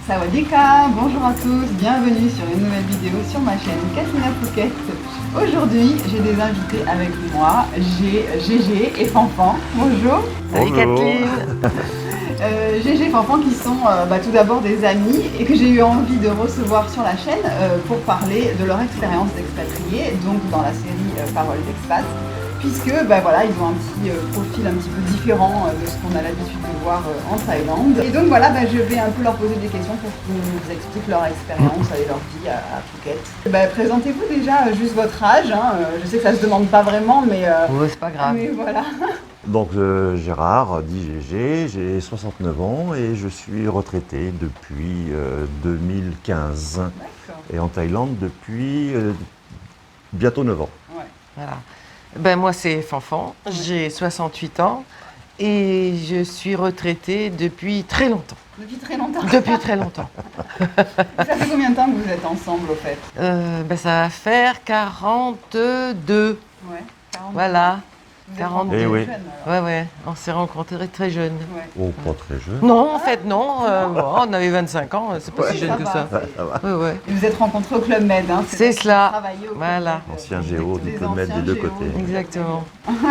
Sawadika, bonjour à tous, bienvenue sur une nouvelle vidéo sur ma chaîne Katina Phuket. Aujourd'hui, j'ai des invités avec moi, j'ai Gégé et Fanfan. Bonjour. Salut Kathleen. Gégé et Fanfan qui sont tout d'abord des amis et que j'ai eu envie de recevoir sur la chaîne pour parler de leur expérience d'expatriés, donc dans la série Paroles d'expat. Puisque voilà, ils ont un petit profil un petit peu différent de ce qu'on a l'habitude de voir en Thaïlande. Et donc voilà, je vais un peu leur poser des questions pour qu'ils nous expliquent leur expérience et leur vie à Phuket. Présentez-vous déjà juste votre âge, hein. Je sais que ça se demande pas vraiment, mais... Ouais, c'est pas grave. Mais voilà. Donc Gérard, dit Gégé, j'ai 69 ans et je suis retraité depuis 2015. D'accord. Et en Thaïlande depuis bientôt 9 ans. Ouais. Voilà. Moi, c'est Fanfan, j'ai 68 ans et je suis retraitée depuis très longtemps. Depuis très longtemps. Depuis très longtemps. Ça fait combien de temps que vous êtes ensemble au fait? Ça va faire 42. Ouais. 40. Voilà. Vous êtes 42. rencontrés oui. jeunes, alors. Ouais, on s'est rencontrés très jeunes. Ouais. Oh, pas très jeune. Non, en fait, non. On avait 25 ans, c'est pas si jeune ça que va, ça. c'est- Ouais. Et vous êtes rencontrés au Club Med, hein? C'est là que cela. vous travaillez au Club Voilà. Med. Ancien géo du Des Club Med des anciens deux géos. côtés. Exactement.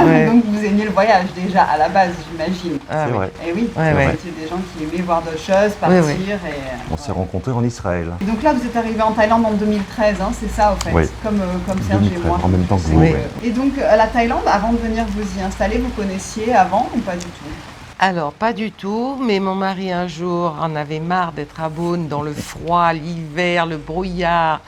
Ouais. Donc vous aimiez le voyage déjà à la base, j'imagine. Ah, C'est oui. vrai. Et oui, Ouais, vous ouais. étiez des gens qui aimaient voir d'autres choses, partir. Oui, oui. On s'est rencontrés en Israël. Et donc là, vous êtes arrivé en Thaïlande en 2013, hein, c'est ça, au fait, Oui. comme Serge et 2013, moi. en même temps que C'est vous, que- oui. Et donc, la Thaïlande, avant de venir vous y installer, vous connaissiez avant ou pas du tout? Alors, pas du tout, mais mon mari un jour en avait marre d'être à Beaune dans le froid, l'hiver, le brouillard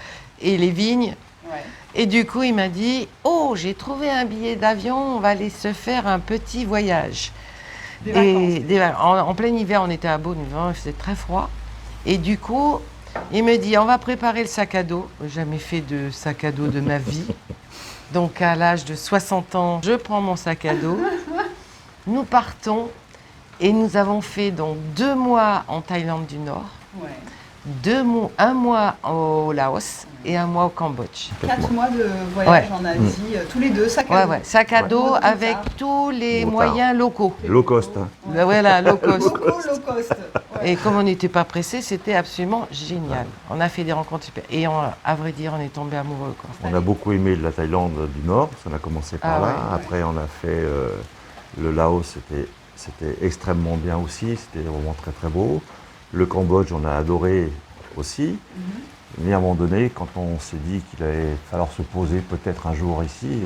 et les vignes. Ouais. Et du coup, il m'a dit « Oh, j'ai trouvé un billet d'avion, on va aller se faire un petit voyage. » Des vacances. En plein hiver, on était à Beaune, il faisait très froid. Et du coup, il me dit « On va préparer le sac à dos. » Jamais fait de sac à dos de ma vie. Donc, à l'âge de 60 ans, je prends mon sac à dos. Nous partons et nous avons fait donc 2 mois en Thaïlande du Nord, Ouais. un mois au Laos et 1 mois au Cambodge. 4 mois de voyage Ouais. en Asie, tous les deux, sac à dos. Sac à dos Ouais. avec tous les Motard. moyens locaux. Low cost. Hein. Voilà, low cost. Beaucoup low cost. Ouais. Et comme on n'était pas pressé, c'était absolument génial. On a fait des rencontres super. Et à vrai dire, on est tombé amoureux, quoi. On a beaucoup aimé la Thaïlande du Nord, parce qu'on a commencé par Ah là. ouais. Après, on a fait le Laos, c'était extrêmement bien aussi, c'était vraiment très très beau. Le Cambodge, on a adoré aussi. Mais à un moment donné, quand on s'est dit qu'il allait falloir se poser peut-être un jour ici,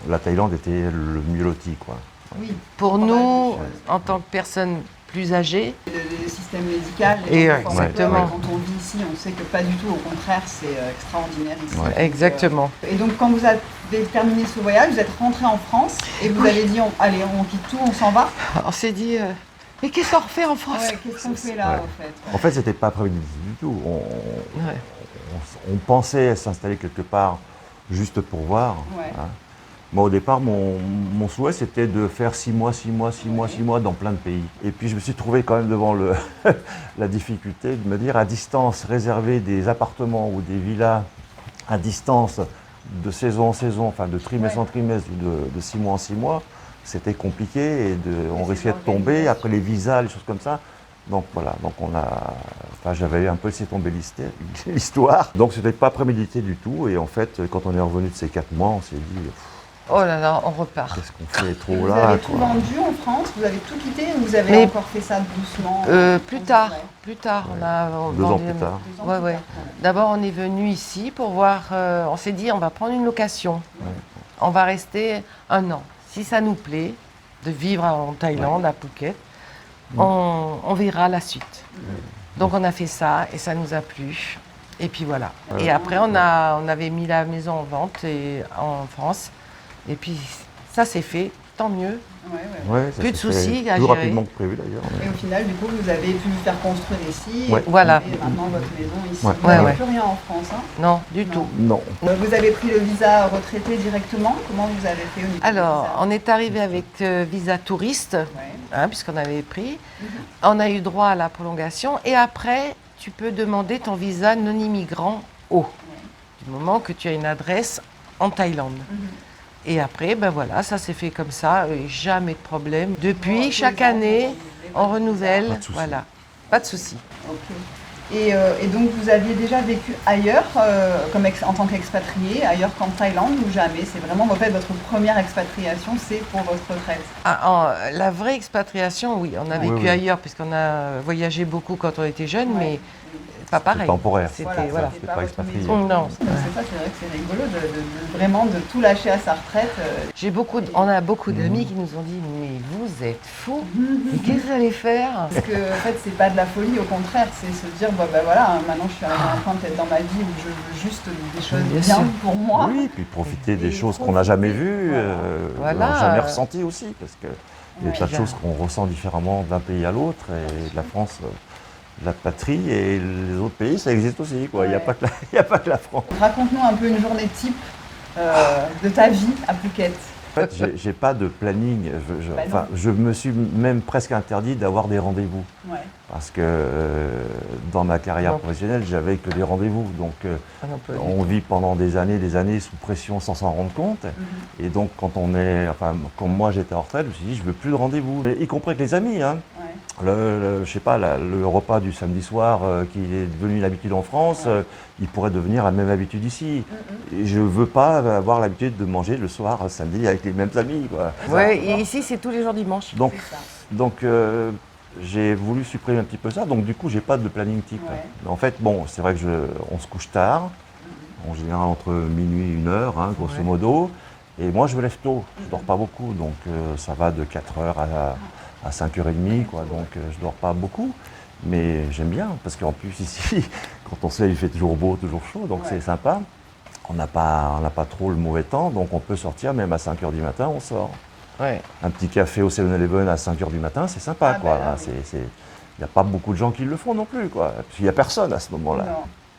la Thaïlande était le mieux loti, quoi. Oui. Pour Pas mal de nous, choses. en tant que personnes plus âgées, Le système médical, Et gens ouais, qui forment exactement. peur, quand on vit ici, on sait que pas du tout, au contraire, c'est extraordinaire ici. Ouais. Donc, exactement. Et donc quand vous avez terminé ce voyage, vous êtes rentré en France et vous avez dit, allez, on quitte tout, on s'en va. On s'est dit, mais qu'est-ce qu'on refait en France? Ouais, qu'est-ce qu'on fait là, Ouais. en fait? En fait, c'était pas prémédité du tout. Ouais. On pensait s'installer quelque part juste pour voir. Ouais. Hein. Moi, au départ, mon souhait, c'était de faire 6 mois dans plein de pays. Et puis, je me suis trouvé quand même devant la difficulté de me dire, à distance, réserver des appartements ou des villas à distance de saison en saison, enfin de trimestre en trimestre, de 6 mois en 6 mois, c'était compliqué et on risquait de tomber. Après les visas, les choses comme ça. Donc voilà, j'avais un peu laissé tomber l'histoire. Donc c'était pas prémédité du tout. Et en fait, quand on est revenu de ces 4 mois, on s'est dit, Oh là là, on repart. qu'est-ce qu'on fait Et trop vous là, avez tout quoi. vendu en France, vous avez tout quitté ou vous avez Mais- encore fait ça doucement? Plus tard, Ouais. on a 2 ans vendu- plus tard. 2 ans Ouais, plus ouais. tard. D'abord, on est venu ici pour voir. On s'est dit, on va prendre une location. On va rester 1 an. Si ça nous plaît de vivre en Thaïlande, à Phuket, on verra la suite. Donc, on a fait ça et ça nous a plu. Et puis voilà. Et après, on avait mis la maison en vente en France. Et puis, ça s'est fait. Tant mieux. Ouais, ouais. Ouais, ça Plus de s'est fait soucis à plus gérer. rapidement que prévu d'ailleurs. Et au final, du coup, vous avez pu faire construire ici. Ouais. Et Voilà. maintenant, votre maison ici. Ouais. Vous n'avez Ouais. plus rien en France, hein? Non, du Non. tout. Non. Vous avez pris le visa retraité directement. Comment vous avez fait au niveau du Alors, visa? on est arrivé avec visa touriste, Ouais. puisqu'on avait pris. On a eu droit à la prolongation. Et après, tu peux demander ton visa non-immigrant haut, du moment que tu as une adresse en Thaïlande. Et après, voilà, ça s'est fait comme ça, jamais de problème. Depuis, Bon, chaque tous les ans, année, vous on renouvelle. Pas de souci. Voilà. pas de souci. Ok. Et donc vous aviez déjà vécu ailleurs, en tant qu'expatrié, ailleurs qu'en Thaïlande ou jamais? C'est vraiment en fait votre première expatriation, c'est pour votre retraite? La vraie expatriation, oui, on a Oui, vécu oui. ailleurs puisqu'on a voyagé beaucoup quand on était jeune, Ouais. mais pas pareil. temporaire. C'était Voilà, voilà. c'était c'était pas votre expatrié. maison. Non. Donc c'est ça, c'est vrai que c'est rigolo vraiment de tout lâcher à sa retraite. On a beaucoup d'amis qui nous ont dit mais vous êtes fous, mais qu'est-ce que vous allez faire? Parce que en fait, c'est pas de la folie, au contraire, c'est se dire bah voilà, maintenant je suis arrivée à un point peut-être dans ma vie où je veux juste des choses Bien bien sûr. pour moi. Oui, puis profiter Et des choses qu'on n'a jamais vues, Voilà. qu'on n'a jamais ressenties aussi, parce que il y a Ouais. tas de choses qu'on ressent différemment d'un pays à l'autre, et la France, la patrie, et les autres pays, ça existe aussi, quoi. Il n'y a Ouais. pas que il y a pas que la France. Raconte-nous un peu une journée type de ta vie à Phuket. En fait, j'ai pas de planning. Bah non. Je me suis même presque interdit d'avoir des rendez-vous. Ouais. Parce que dans ma carrière Non. professionnelle, j'avais que des rendez-vous. Donc Ah non, pas du on vit pendant des années sous pression sans s'en rendre compte. Et donc quand comme moi j'étais en retraite, je me suis dit je veux plus de rendez-vous. Y compris avec les amis. Hein. Ouais. Je sais pas, le repas du samedi soir qui est devenu une habitude en France, il pourrait devenir la même habitude ici. Et je veux pas avoir l'habitude de manger le soir samedi avec les mêmes amis, quoi. Ouais, et ici c'est tous les jours dimanche. Donc, C'est ça. donc j'ai voulu supprimer un petit peu ça, donc du coup j'ai pas de planning type. Ouais. Mais en fait, bon, c'est vrai que on se couche tard, en général entre minuit et 1h, hein, grosso Ouais. modo. Et moi je me lève tôt, je dors pas beaucoup, donc ça va de 4h à 5h30, quoi. Donc je dors pas beaucoup. Mais j'aime bien, parce qu'en plus ici, quand on se lève, il fait toujours beau, toujours chaud, donc Ouais. c'est sympa. On n'a pas trop le mauvais temps, donc on peut sortir, même à 5h du matin, on sort. Ouais. Un petit café au 7-Eleven à 5h du matin, c'est sympa, Ah, quoi. bah là, oui. Il n'y a pas beaucoup de gens qui le font non plus, quoi. Parce qu'il n'y a personne à ce moment-là. Non.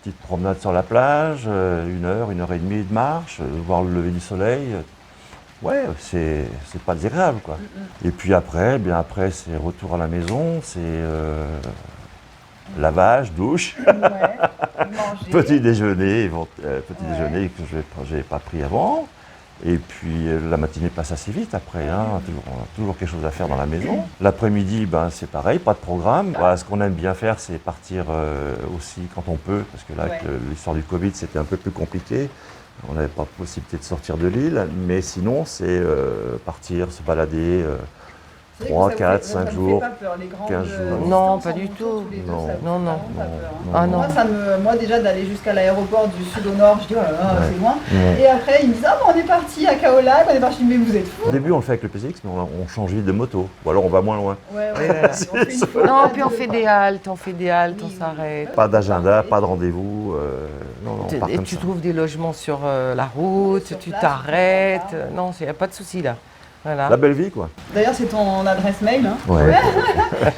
Petite promenade sur la plage, 1h et demie de marche, voir le lever du soleil. Ouais, c'est pas désagréable, quoi. Et puis après, c'est retour à la maison, c'est lavage, douche, Ouais. Manger. petit déjeuner déjeuner que je n'ai pas pris avant. Et puis la matinée passe assez vite après, hein, toujours quelque chose à faire dans la maison. L'après-midi, c'est pareil, pas de programme. Voilà, ce qu'on aime bien faire, c'est partir aussi quand on peut, parce que là, avec l'histoire du Covid, c'était un peu plus compliqué. On n'avait pas possibilité de sortir de l'île, mais sinon, c'est partir, se balader. C'est vrai 3, que 4, ça 5 me fait jours, pas peur, les grandes 15 jours. distances Non, en pas du moto, tout. tous les deux, Non. ça me fait Non, non. vraiment pas peur, hein. Ah non. Moi déjà d'aller jusqu'à l'aéroport du sud au nord, je dis oh là là, Ouais. c'est loin. Ouais. Et après ils me disent ah bon, on est parti à Kaolack, on est parti, mais vous êtes fous. Au début, on le fait avec le PCX, mais on change vite de moto. Ou alors on va moins loin. Ouais, voilà. on fait une fois, Non, deux, puis on fait des haltes, on s'arrête. Pas d'agenda, pas de rendez-vous. Non, on part Et comme tu ça. trouves des logements sur la route, Sur tu place, t'arrêtes. sur place. Non, il n'y a pas de souci là. Voilà. La belle vie, quoi. D'ailleurs c'est ton adresse mail, hein. Ouais.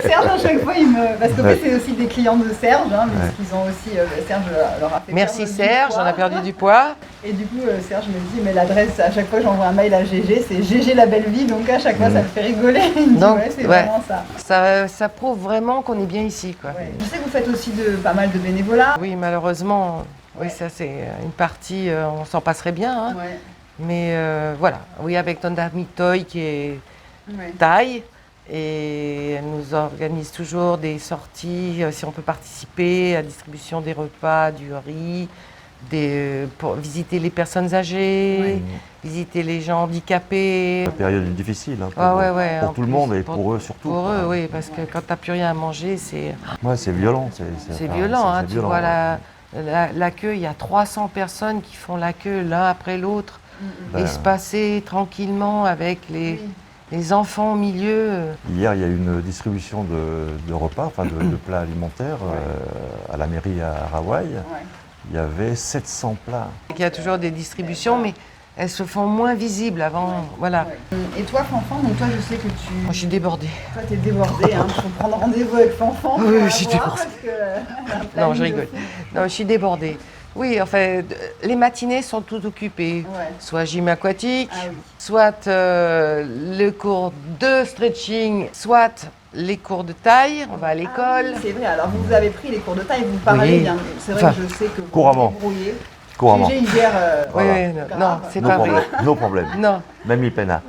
Serge à chaque fois il me. Parce qu'en Ouais. fait c'est aussi des clients de Serge, hein, Ouais. puisqu'ils ont aussi. Serge leur a fait Merci perdre du Serge, poids. on a perdu du poids. Et du coup, Serge me dit, mais l'adresse, à chaque fois que j'envoie un mail à GG, c'est GG la belle vie, donc à chaque fois ça me fait rigoler. Il me dit, Donc, ouais, c'est ouais. vraiment ça. Ça prouve vraiment qu'on est bien ici, quoi. Ouais. Je sais que vous faites aussi pas mal de bénévolat. Oui, malheureusement, Ouais. oui, ça c'est une partie, on s'en passerait bien. Hein. Ouais. Mais voilà, oui, avec Tonda Mitoy qui est Ouais. Thaï, et elle nous organise toujours des sorties, si on peut participer à la distribution des repas, du riz, pour visiter les personnes âgées, Ouais. visiter les gens handicapés. Une période difficile hein, pour, Ah ouais, pour en tout le plus, monde et pour eux surtout. Pour quoi. eux, oui, parce que quand t'as plus rien à manger, c'est Ouais, c'est violent. c'est violent. Hein, c'est tu violent, vois ouais. la queue, il y a 300 personnes qui font la queue l'un après l'autre, Ben, et se passer tranquillement avec Oui. les enfants au milieu. Hier, il y a eu une distribution de repas, enfin de plats alimentaires à la mairie à Hawaï. Ouais. Il y avait 700 plats. Il y a toujours des distributions, mais elles se font moins visibles avant. Voilà. Ouais. Et toi, Fanfan, donc toi, je sais que Moi, je suis débordée. toi, t'es débordée, hein. Il faut prendre rendez-vous avec Fanfan. Oui, pour je suis la voir, débordée. parce que, elle a un Non, planning je de rigole. fou. Non, je suis débordée. Oui, enfin, les matinées sont toutes occupées. Ouais. Soit gym aquatique, Ah oui. soit le cours de stretching, soit les cours de taille, on va à l'école. Ah oui, c'est vrai, alors vous avez pris les cours de taille, vous parlez Oui. bien. C'est vrai Enfin, que je sais que vous couramment. vous débrouillez. Couramment. GG, hier, Oui, Voilà. oui, non, Grave. non, c'est No pas vrai. problème. No problème. Non, Même Ipena.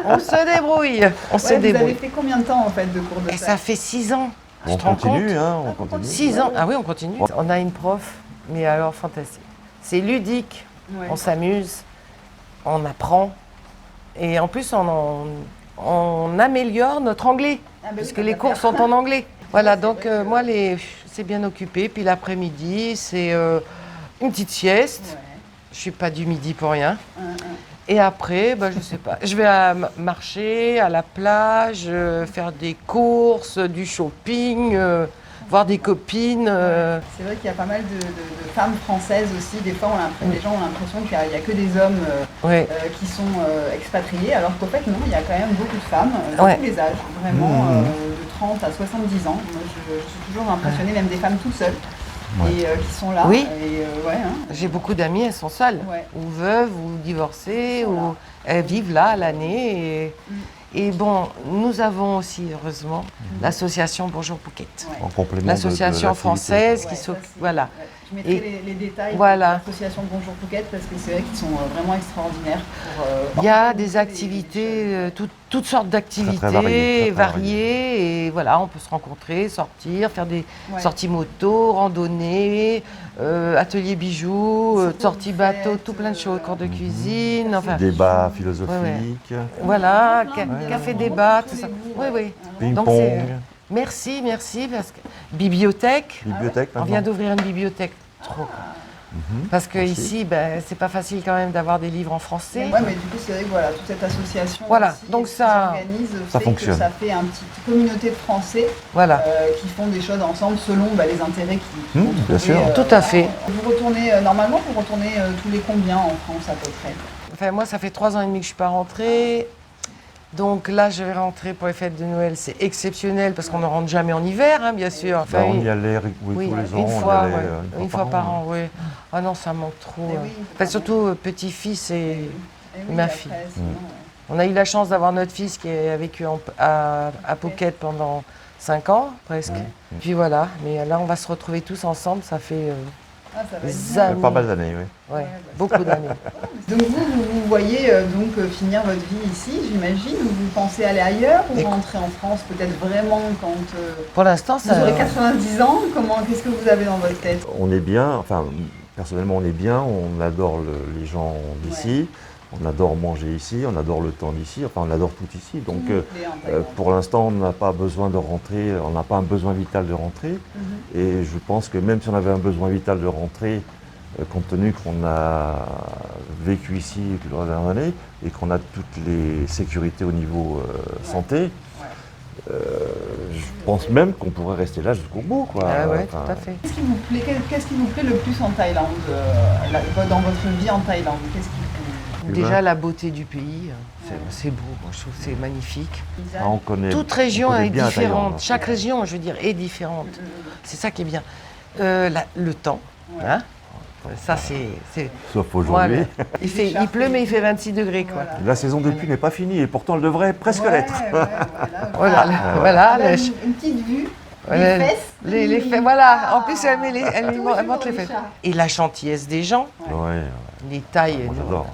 on se débrouille. On se Ouais, vous avez débrouille. fait combien de temps en fait de cours de Et taille? ça fait 6 ans. On te rends continue, compte hein, on continue. 6 ans. Ah oui, on continue. On a une prof, mais alors fantastique. C'est ludique, Ouais. on s'amuse, on apprend. Et en plus, on améliore notre anglais, Ah bah oui, puisque tant les qu'à cours faire. sont en anglais. Voilà, c'est donc vrai que- moi, c'est bien occupé. Puis l'après-midi, c'est une petite sieste. Ouais. Je suis pas du midi pour rien. Un. Et après, je sais pas, je vais marcher à la plage, faire des courses, du shopping, voir des copines. C'est vrai qu'il y a pas mal de femmes françaises aussi. Des fois, les gens ont l'impression qu'il n'y a que des hommes Ouais. qui sont expatriés, alors qu'en fait, non, il y a quand même beaucoup de femmes de Ouais. tous les âges, vraiment de 30 à 70 ans. Moi, je suis toujours impressionnée, même des femmes tout seules, et qui sont là. Oui. Et, ouais, hein. J'ai beaucoup d'amies, elles sont seules, Ouais. ou veuves, ou divorcées, Voilà. ou elles vivent là à l'année. Et bon, nous avons aussi, heureusement, l'association Bonjour Phuket. Ouais. En complément L'association l'activité. française Ouais, qui ça, s'occupe. c'est- Voilà. ouais. Je mettrai Et les détails voilà. de l'association Bonjour Phuket parce que c'est vrai qu'ils sont vraiment extraordinaires. Il y a des activités, toutes sortes d'activités Très variées, très variées, et voilà, on peut se rencontrer, sortir, faire des Ouais. sorties moto, randonnées, ateliers bijoux, C'est sorties vous bateau, faites, tout plein de choses, cours de cuisine, enfin, Débat philosophique, voilà, Ouais. café débat, tout Tous ça. les goûts, Oui, ouais. oui. Donc ping-pong, c'est- merci, parce que bibliothèque, bibliothèque on maintenant. vient d'ouvrir une bibliothèque, trop. Mhm. Parce que Merci. ici, c'est pas facile quand même d'avoir des livres en français. Ouais, mais du coup, c'est vrai que voilà, toute cette association Voilà, aussi, donc qui ça- s'organise, ça fait fonctionne. que ça fait une petite communauté de Français Voilà. qui font des choses ensemble selon les intérêts qu'ils vont Bien trouver. sûr. Tout à fait. Vous retournez, normalement, vous retournez tous les combien en France à peu près? Enfin, moi, ça fait 3 ans et demi que je suis pas rentrée. Donc là, je vais rentrer pour les fêtes de Noël. C'est exceptionnel parce qu'on ne rentre jamais en hiver, hein, bien sûr. Enfin, Bah, on y allait oui, tous les ans, une on y fois, allait, ouais. Une fois par an, oui. Ah non, ça manque trop. Mais hein. oui, Enfin, surtout petit-fils et Eh oui, ma après, fille. sinon, On a eu la chance d'avoir notre fils qui a vécu à Phuket pendant 5 ans, presque. Puis voilà, mais là, on va se retrouver tous ensemble. Ça fait ça va être des bien. années. Pas mal d'années, oui. Ouais, beaucoup d'années. Donc vous voyez finir votre vie ici, j'imagine, ou vous pensez aller ailleurs, ou rentrer en France peut-être vraiment quand Pour l'instant, vous ça. aurez 90 ans? Qu'est-ce que vous avez dans votre tête? On est bien, enfin personnellement on est bien, on adore les gens d'ici, on adore manger ici, on adore le temps d'ici, enfin on adore tout ici. Donc pour l'instant on n'a pas besoin de rentrer, on n'a pas un besoin vital de rentrer. Et je pense que même si on avait un besoin vital de rentrer, compte tenu qu'on a vécu ici depuis les dernières années et qu'on a toutes les sécurités au niveau santé, je pense même qu'on pourrait rester là jusqu'au bout, quoi. Ah ouais, Enfin, tout à fait. Qu'est-ce qui vous plaît le plus en Thaïlande, dans votre vie en Thaïlande? Qu'est-ce qui vous... Déjà, la beauté du pays, c'est beau, moi, je trouve que c'est magnifique. on connaît, Toute région on connaît est bien la Thaïlande. différente. Chaque région, je veux dire, est différente. C'est ça qui est bien. Le temps, hein. Ça c'est. Sauf Voilà. aujourd'hui. Il pleut, mais il fait 26 degrés, quoi. Voilà. La saison des pluies n'est pas finie et pourtant elle devrait presque l'être. Voilà, voilà. Là, une petite vue, Voilà, les fesses. les fesses, voilà. En plus, elle montre les fesses. Et la gentillesse des gens, Ouais, les tailles. moi j'adore.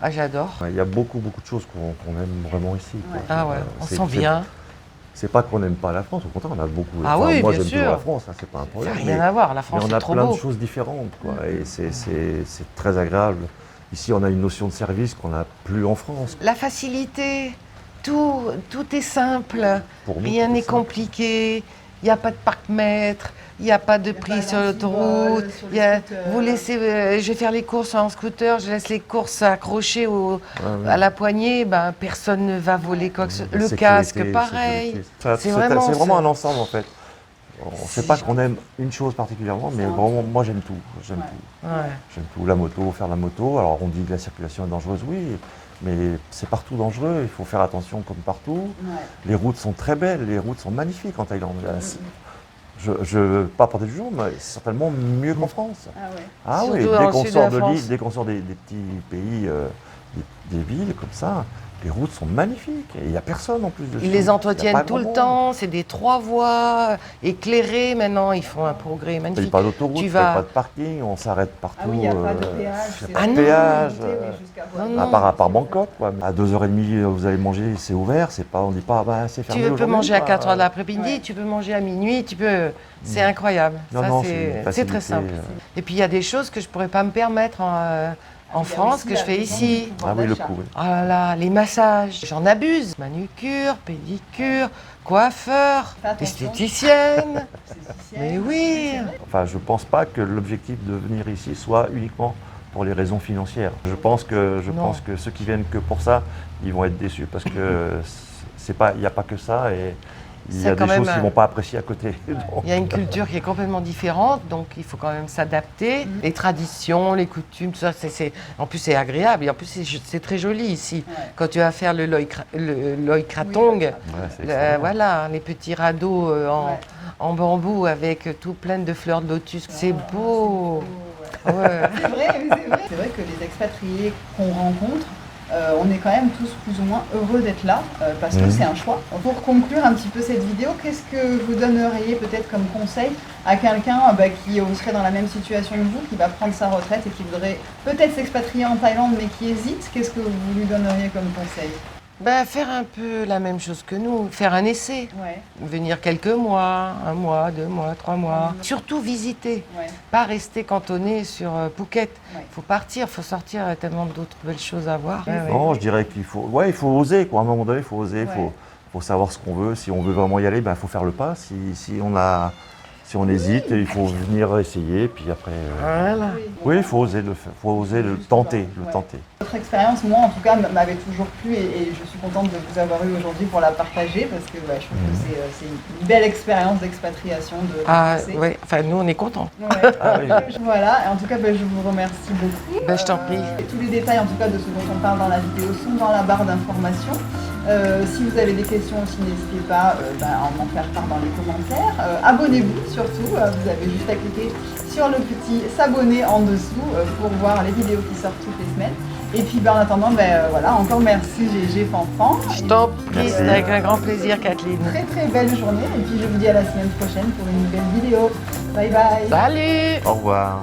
Ah, j'adore. Il y a beaucoup de choses qu'on aime vraiment ici, quoi. Ah ouais, on C'est- sent bien. C'est pas qu'on n'aime pas la France, au contraire, on a beaucoup. Ah oui, moi bien j'aime sûr. toujours la France, ça c'est pas un Ça problème. n'a rien à voir. La France, mais on c'est a trop plein beau. de choses différentes, quoi. Et c'est très agréable. Ici, on a une notion de service qu'on n'a plus en France. La facilité, tout est simple. Pour nous, Rien tout est n'est simple. compliqué. Il n'y a pas de parc-mètre. Il n'y a pas de a prix pas sur d'antivol l'autoroute. sur Il les y a- scooters. Vous laissez, je vais faire les courses en scooter, je laisse les courses accrochées Ouais, à la poignée. Ben, personne ne va voler quoi que ce soit. Le Sécurité, casque, pareil. sécurité. Ça, C'est vraiment vraiment ça. un ensemble en fait. On ne sait pas qu'on aime une chose particulièrement, mais vraiment, moi j'aime tout. J'aime tout. Ouais. J'aime tout. La moto, faire la moto. Alors on dit que la circulation est dangereuse, oui, mais c'est partout dangereux. Il faut faire attention comme partout. Ouais. Les routes sont très belles, les routes sont magnifiques en Thaïlande. Je ne veux pas porter du jour, mais c'est certainement mieux qu'en France. Ah ouais. Ah Surtout oui, dans dès le qu'on sud de sort la de France. l'île, dès qu'on sort des petits pays, des villes comme ça, Les routes sont magnifiques et il n'y a personne en plus dessus. Ils les Il y a entretiennent pas tout le grand monde. temps, c'est des 3 voies éclairées maintenant, ils font un progrès Il n'y a magnifique. pas d'autoroute, Tu il n'y a vas- pas de parking, on s'arrête partout. Ah oui, il n'y a pas de péage. Il n'y c'est a pas de non, péage. jusqu'à non, Bois. non. À part Bangkok, quoi. À 2h30, vous allez manger, c'est ouvert, c'est pas, on dit pas, bah, c'est Tu fermé peux aujourd'hui, manger à quoi. 4 heures de l'après-midi, Ouais. tu peux manger à minuit, c'est incroyable. Non, Ça, non, c'est une très simple. facilité, Et puis il y a des choses que je pourrais pas me permettre en France que je fais ici. Ah oui, le coup. Oui. Oh là là, les massages, j'en abuse. Manucure, pédicure, coiffeur, Fais attention. esthéticienne. Mais oui. Enfin, je pense pas que l'objectif de venir ici soit uniquement pour les raisons financières. Je pense que ceux qui viennent que pour ça, ils vont être déçus parce que il n'y a pas que ça et il y C'est a quand des choses même qu'ils vont pas apprécier à côté. Donc, Il y a une culture qui est complètement différente, donc il faut quand même s'adapter. Les traditions, les coutumes, tout ça, en plus c'est agréable et en plus c'est très joli ici. Ouais. Quand tu vas faire le Loy Krathong, ouais, c'est extraordinaire. voilà, les petits radeaux Ouais. en bambou avec tout plein de fleurs de lotus, c'est beau. Ouais. Ouais. C'est vrai, oui, c'est vrai. C'est vrai que les expatriés qu'on rencontre, on est quand même tous plus ou moins heureux d'être là parce que c'est un choix. Pour conclure un petit peu cette vidéo, qu'est-ce que vous donneriez peut-être comme conseil à quelqu'un qui serait dans la même situation que vous, qui va prendre sa retraite et qui voudrait peut-être s'expatrier en Thaïlande mais qui hésite? Qu'est-ce que vous lui donneriez comme conseil? Ben, faire un peu la même chose que nous, faire un essai. Ouais, Venir quelques mois, 1 mois, 2 mois, 3 mois. Surtout visiter, ouais. pas rester cantonné sur Phuket. Ouais. Faut partir, faut sortir, il y a tellement d'autres belles choses à voir. Ouais, ouais. Non, je dirais qu'il faut, il faut oser, quoi. À un moment donné, il faut oser, Ouais. faut savoir ce qu'on veut. Si on veut vraiment y aller, il faut faire le pas. Si on hésite, il faut venir essayer, puis après. Voilà. Oui, il faut oser le faire, faut oser le tenter, Ouais. tenter. Votre expérience, moi en tout cas, m'avait toujours plu et je suis contente de vous avoir eu aujourd'hui pour la partager parce que je trouve que c'est une belle expérience d'expatriation de Ah, passer. ouais, enfin, nous, on est contents. Ouais. Ah oui. Voilà, et en tout cas, je vous remercie beaucoup. Ben, je t'en prie. Et tous les détails, en tout cas, de ce dont on parle dans la vidéo sont dans la barre d'informations. Si vous avez des questions aussi, n'hésitez pas à m'en faire part dans les commentaires. Abonnez-vous surtout, vous avez juste à cliquer sur le petit s'abonner en dessous pour voir les vidéos qui sortent toutes les semaines. Et puis en attendant, voilà, encore merci GG Fanfan. Je t'en prie, Merci. c'est avec un grand plaisir, Kathleen. Très très belle journée et puis je vous dis à la semaine prochaine pour une nouvelle vidéo. Bye bye. Salut! Au revoir.